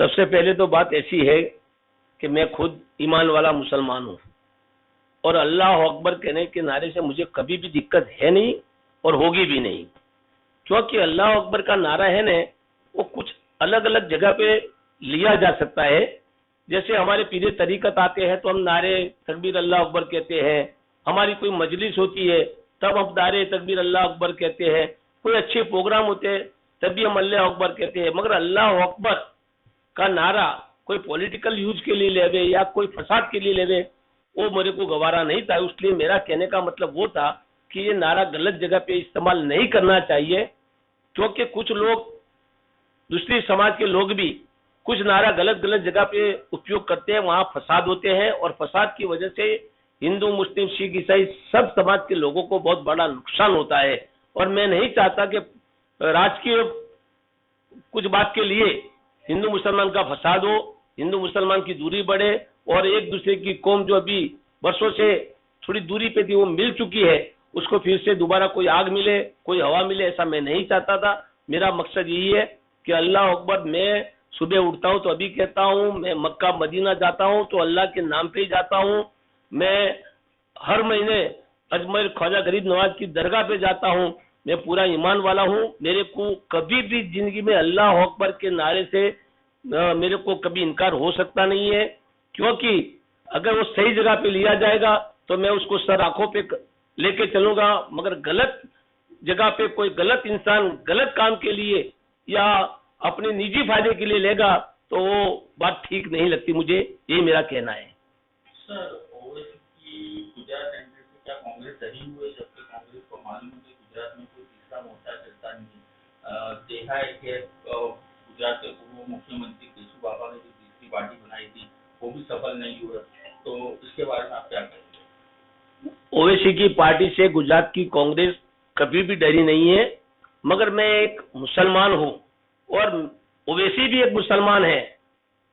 सबसे पहले तो बात ऐसी है कि मैं खुद ईमान वाला मुसलमान हूँ और अल्लाह अकबर कहने के नारे से मुझे कभी भी दिक्कत है नहीं और होगी भी नहीं, क्योंकि अल्लाह अकबर का नारा है ना, वो कुछ अलग अलग जगह पे लिया जा सकता है। जैसे हमारे पीरे तरीकत आते हैं तो हम नारे तकबीर अल्लाह अकबर कहते हैं, हमारी कोई मजलिस होती है तब हम नारे तकबीर अल्लाह अकबर कहते हैं, कोई अच्छे प्रोग्राम होते हैं तब भी हम अल्लाह अकबर कहते हैं। मगर अल्लाह अकबर का नारा कोई पॉलिटिकल यूज के लिए लेवे या कोई फसाद के लिए लेवे, वो मेरे को गवारा नहीं था। इसलिए मेरा कहने का मतलब वो था कि ये नारा गलत जगह पे इस्तेमाल नहीं करना चाहिए, क्योंकि कुछ लोग, दूसरी समाज के लोग भी कुछ नारा गलत गलत जगह पे उपयोग करते हैं, वहां फसाद होते हैं और फसाद की वजह से हिंदू मुस्लिम सिख ईसाई सब समाज के लोगों को बहुत बड़ा नुकसान होता है। और मैं नहीं चाहता कि राजकीय कुछ बात के लिए हिंदू मुसलमान का फसाद हो, हिंदू मुसलमान की दूरी बढ़े और एक दूसरे की कौम जो अभी वर्षों से थोड़ी दूरी पे थी वो मिल चुकी है, उसको फिर से दोबारा कोई आग मिले, कोई हवा मिले, ऐसा मैं नहीं चाहता था। मेरा मकसद यही है कि अल्लाह अकबर, मैं सुबह उठता हूँ तो अभी कहता हूँ, मैं मक्का मदीना जाता हूँ तो अल्लाह के नाम पे ही जाता हूँ, मैं हर महीने अजमेर ख्वाजा गरीब नवाज की दरगाह पे जाता हूँ, मैं पूरा ईमान वाला हूँ। मेरे को कभी भी जिंदगी में अल्लाह अकबर के नारे से मेरे को कभी इनकार हो सकता नहीं है, क्योंकि अगर वो सही जगह पे लिया जाएगा तो मैं उसको सर आंखों पे लेके चलूंगा। मगर गलत जगह पे कोई गलत इंसान गलत काम के लिए या अपने निजी फायदे के लिए लेगा तो वो बात ठीक नहीं लगती मुझे, यही मेरा कहना है। सर, ओवैसी की गुजरात एंट्री से क्या कांग्रेस सही हुई, जबकि कांग्रेस को मालूम है कि गुजरात में कोई तीसरा मोर्चा चलता नहीं। देखा है कि गुजरात के पूर्व मुख्यमंत्री केशु बाबा ने जो तीसरी पार्टी बनाई थी वो भी सफल नहीं हुआ, तो इसके बारे में आप क्या कहेंगे? ओवैसी की पार्टी से गुजरात की कांग्रेस कभी भी डरी नहीं है, मगर मैं एक मुसलमान हूँ और ओवैसी भी एक मुसलमान है,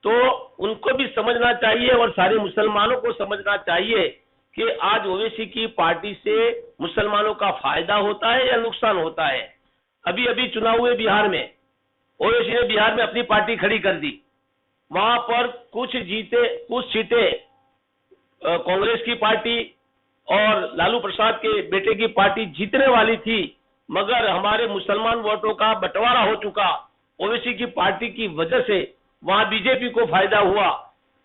तो उनको भी समझना चाहिए और सारे मुसलमानों को समझना चाहिए कि आज ओवैसी की पार्टी से मुसलमानों का फायदा होता है या नुकसान होता है। अभी अभी चुनाव हुए बिहार में, ओवैसी ने बिहार में अपनी पार्टी खड़ी कर दी, वहां पर कुछ सीटें कांग्रेस की पार्टी और लालू प्रसाद के बेटे की पार्टी जीतने वाली थी, मगर हमारे मुसलमान वोटों का बंटवारा हो चुका ओवैसी की पार्टी की वजह से, वहां बीजेपी को फायदा हुआ।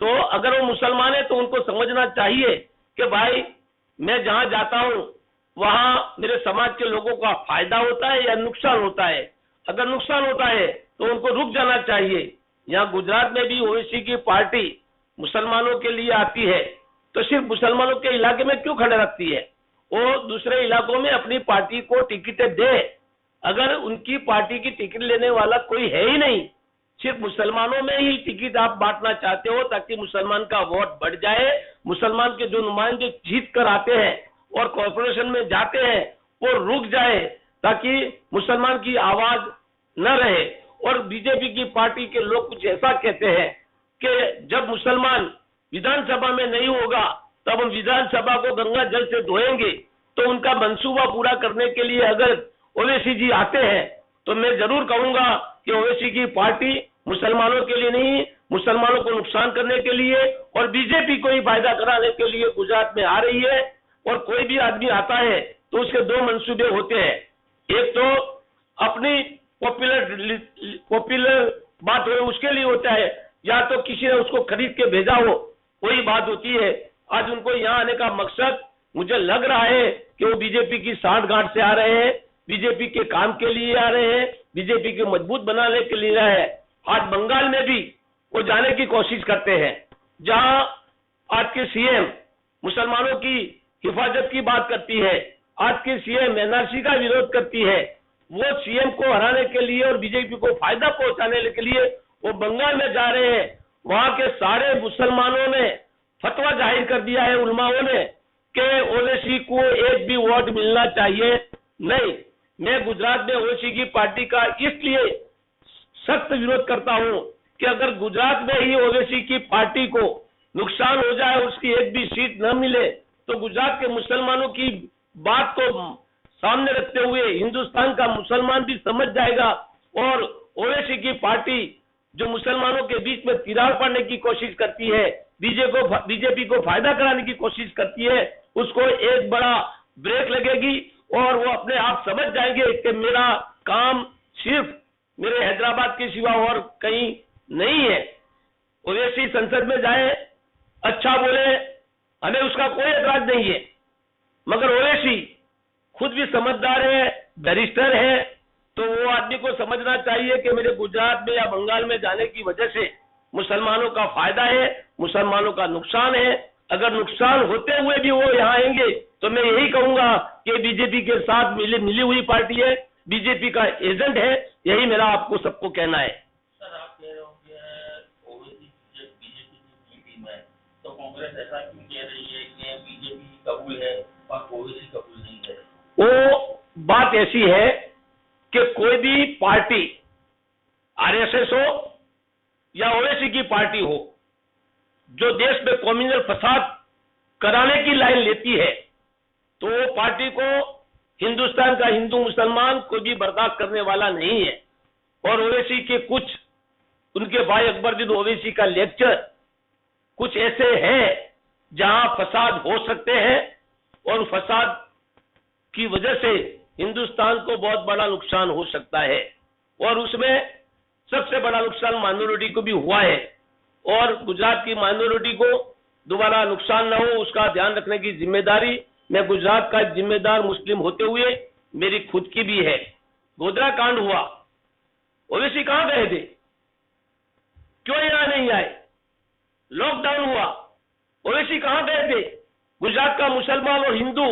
तो अगर वो मुसलमान है तो उनको समझना चाहिए कि भाई मैं जहां जाता हूं वहां मेरे समाज के लोगों का फायदा होता है या नुकसान होता है। अगर नुकसान होता है तो उनको रुक जाना चाहिए। यहाँ गुजरात में भी ओवैसी की पार्टी मुसलमानों के लिए आती है तो सिर्फ मुसलमानों के इलाके में क्यों खड़े रखती है, वो दूसरे इलाकों में अपनी पार्टी को टिकटें दे। अगर उनकी पार्टी की टिकट लेने वाला कोई है ही नहीं, सिर्फ मुसलमानों में ही टिकट आप बांटना चाहते हो ताकि मुसलमान का वोट बढ़ जाए, मुसलमान के जो नुमाइंदे जीत कर आते हैं और कॉर्पोरेशन में जाते हैं वो रुक जाए ताकि मुसलमान की आवाज न रहे। और बीजेपी की पार्टी के लोग कुछ ऐसा कहते हैं कि जब मुसलमान विधानसभा में नहीं होगा तब हम विधानसभा को गंगा जल से धोएंगे। तो उनका मंसूबा पूरा करने के लिए अगर ओवैसी जी आते हैं तो मैं जरूर कहूंगा कि ओवैसी की पार्टी मुसलमानों के लिए नहीं, मुसलमानों को नुकसान करने के लिए और बीजेपी को ही फायदा कराने के लिए गुजरात में आ रही है। और कोई भी आदमी आता है तो उसके दो मंसूबे होते हैं, एक तो अपनी पॉपुलर बात हो उसके लिए होता है, या तो किसी ने उसको खरीद के भेजा हो, वही बात होती है। आज उनको यहाँ आने का मकसद मुझे लग रहा है कि वो बीजेपी की सांठगांठ से आ रहे हैं, बीजेपी के काम के लिए आ रहे हैं, बीजेपी को मजबूत बनाने के लिए है। आज बंगाल में भी वो जाने की कोशिश करते हैं, जहां आज के सीएम मुसलमानों की हिफाजत की बात करती है, आज के सीएम एनआरसी का विरोध करती है, वो सीएम को हराने के लिए और बीजेपी को फायदा पहुंचाने के लिए वो बंगाल में जा रहे हैं। वहां के सारे मुसलमानों ने फतवा जाहिर कर दिया है उलमाओं ने कि ओवैसी को एक भी वोट मिलना चाहिए नहीं। मैं गुजरात में ओवैसी की पार्टी का इसलिए सख्त विरोध करता हूं कि अगर गुजरात में ही ओवैसी की पार्टी को नुकसान हो जाए, उसकी एक भी सीट न मिले, तो गुजरात के मुसलमानों की बात को सामने रखते हुए हिंदुस्तान का मुसलमान भी समझ जाएगा और ओवैसी की पार्टी जो मुसलमानों के बीच में तिरार पड़ने की कोशिश करती है, बीजेपी को फायदा कराने की कोशिश करती है, उसको एक बड़ा ब्रेक लगेगी और वो अपने आप समझ जाएंगे कि मेरा काम सिर्फ मेरे हैदराबाद के सिवा और कहीं नहीं है। ओवैसी संसद में जाए, अच्छा बोले, हमें उसका कोई एतराज नहीं है, मगर ओवैसी खुद भी समझदार है, बैरिस्टर है, तो वो आदमी को समझना चाहिए कि मेरे गुजरात में या बंगाल में जाने की वजह से मुसलमानों का फायदा है, मुसलमानों का नुकसान है। अगर नुकसान होते हुए भी वो यहाँ आएंगे तो मैं यही कहूंगा कि बीजेपी के साथ मिली हुई पार्टी है, बीजेपी का एजेंट है, यही मेरा आपको सबको कहना है। सर, आप कह रहे हो कि ओवैसी बीजेपी की टीम है, तो कांग्रेस ऐसा क्यों कह रही है कि बीजेपी कबूल है और ओवैसी कबूल नहीं है? वो बात ऐसी है कि कोई भी पार्टी आरएसएस हो या ओवैसी की पार्टी हो, जो देश में कम्युनल फसाद कराने की लाइन लेती है, तो वो पार्टी को हिंदुस्तान का हिंदू मुसलमान कोई भी बर्दाश्त करने वाला नहीं है। और ओवैसी के कुछ, उनके भाई अकबरुद्दीन ओवैसी का लेक्चर कुछ ऐसे हैं जहां फसाद हो सकते हैं और फसाद की वजह से हिंदुस्तान को बहुत बड़ा नुकसान हो सकता है, और उसमें सबसे बड़ा नुकसान माइनॉरिटी को भी हुआ है। और गुजरात की माइनॉरिटी को दोबारा नुकसान न हो, उसका ध्यान रखने की जिम्मेदारी मैं गुजरात का जिम्मेदार मुस्लिम होते हुए मेरी खुद की भी है। गोधरा कांड हुआ, ओवैसी कहां गए थे, क्यों यहां नहीं आए? लॉकडाउन हुआ, ओवैसी कहां गए थे? गुजरात का मुसलमान और हिंदू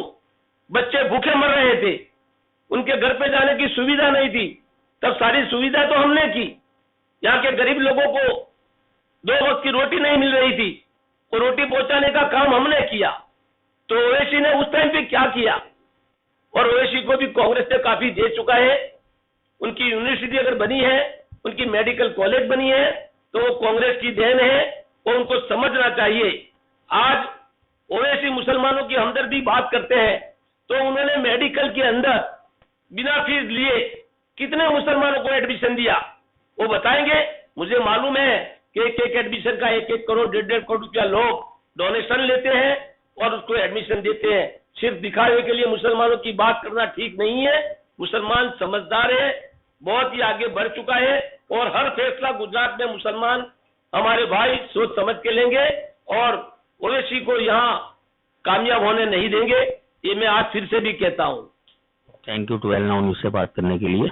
बच्चे भूखे मर रहे थे, उनके घर पे जाने की सुविधा नहीं थी, तब सारी सुविधा तो हमने की। यहाँ के गरीब लोगों को 2 वक्त की रोटी नहीं मिल रही थी, तो रोटी पहुंचाने का काम हमने किया। तो ओवैसी ने उस टाइम पे क्या किया? और ओवैसी को भी कांग्रेस ने काफी दे चुका है। उनकी यूनिवर्सिटी अगर बनी है, उनकी मेडिकल कॉलेज बनी है, तो वो कांग्रेस की देन है और उनको समझना चाहिए। आज ओवैसी मुसलमानों की हमदर्दी बात करते हैं, तो उन्होंने मेडिकल के अंदर बिना फीस लिए कितने मुसलमानों को एडमिशन दिया, वो बताएंगे। मुझे मालूम है कि एक एडमिशन का 1-1 करोड़ 1.5 करोड़ रुपया लोग डोनेशन लेते हैं और उसको एडमिशन देते हैं। सिर्फ दिखावे के लिए मुसलमानों की बात करना ठीक नहीं है। मुसलमान समझदार है, बहुत ही आगे बढ़ चुका है, और हर फैसला गुजरात में मुसलमान हमारे भाई सोच समझ के लेंगे और ओवैसी को यहाँ कामयाब होने नहीं देंगे, ये मैं आज फिर से भी कहता हूँ। थैंक यू 12 नाउ न्यूज़ से बात करने के लिए।